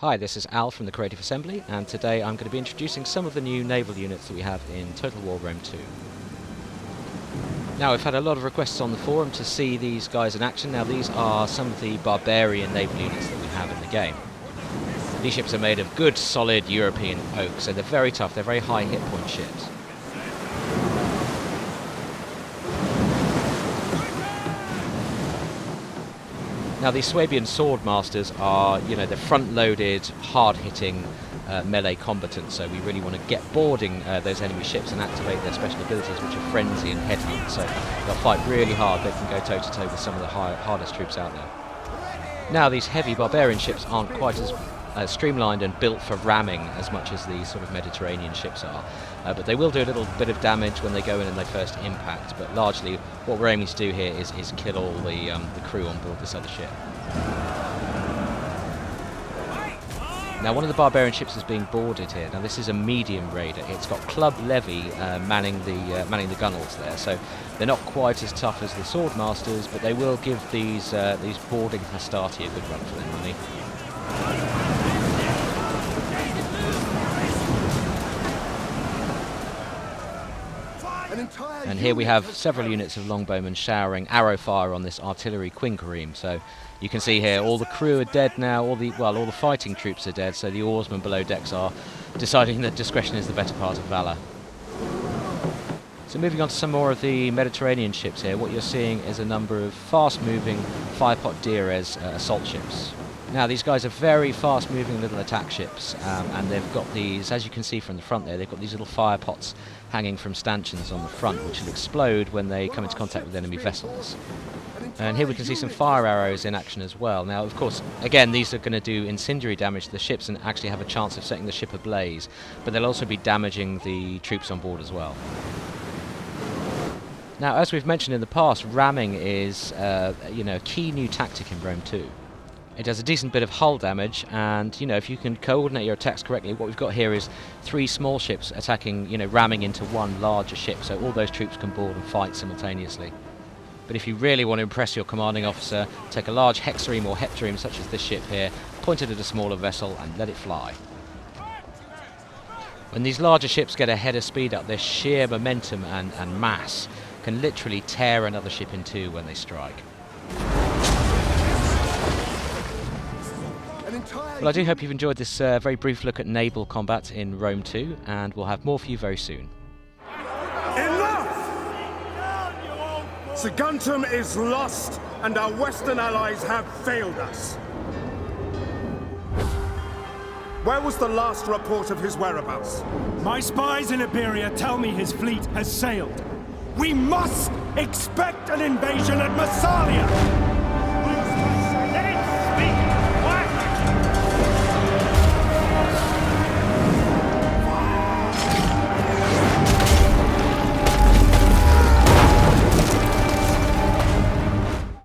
Hi, this is Al from the Creative Assembly, and today I'm going to be introducing some of the new naval units that we have in Total War Rome 2. Now, we've had a lot of requests on the forum to see these guys in action. Now, these are some of the barbarian naval units that we have in the game. These ships are made of good, solid European oak, so they're very tough, they're very high hit point ships. Now, these Swabian Swordmasters are, they're front-loaded, hard-hitting melee combatants, so we really want to get boarding those enemy ships and activate their special abilities, which are Frenzy and Headhunt, so they'll fight really hard. They can go toe-to-toe with some of the hardest troops out there. Now, these heavy barbarian ships aren't quite as streamlined and built for ramming as much as these sort of Mediterranean ships are, but they will do a little bit of damage when they go in and they first impact, but largely what we're aiming to do here is kill all the crew on board this other ship. Now, one of the barbarian ships is being boarded here. Now, this is a medium raider. It's got Club Levy manning the gunwales there, so they're not quite as tough as the Swordmasters, but they will give these boarding Hastati a good run for their money. And here we have several units of longbowmen showering arrow fire on this artillery quinquereme. So you can see here all the crew are dead now, all the fighting troops are dead, so the oarsmen below decks are deciding that discretion is the better part of valour. So moving on to some more of the Mediterranean ships here, what you're seeing is a number of fast-moving Firepot Dires assault ships. Now, these guys are very fast-moving little attack ships, and they've got these, as you can see from the front there, they've got these little fire pots hanging from stanchions on the front, which will explode when they come into contact with enemy vessels. And here we can see some fire arrows in action as well. Now, of course, again, these are going to do incendiary damage to the ships and actually have a chance of setting the ship ablaze, but they'll also be damaging the troops on board as well. Now, as we've mentioned in the past, ramming is a key new tactic in Rome 2. It does a decent bit of hull damage, and if you can coordinate your attacks correctly, what we've got here is 3 small ships attacking, ramming into one larger ship, so all those troops can board and fight simultaneously. But if you really want to impress your commanding officer, take a large hexareme or heptareme such as this ship here, point it at a smaller vessel and let it fly. When these larger ships get ahead of speed up, their sheer momentum and mass can literally tear another ship in two when they strike. Well, I do hope you've enjoyed this very brief look at naval combat in Rome 2, and we'll have more for you very soon. Enough! Saguntum is lost, and our Western allies have failed us. Where was the last report of his whereabouts? My spies in Iberia tell me his fleet has sailed. We must expect an invasion at Massalia!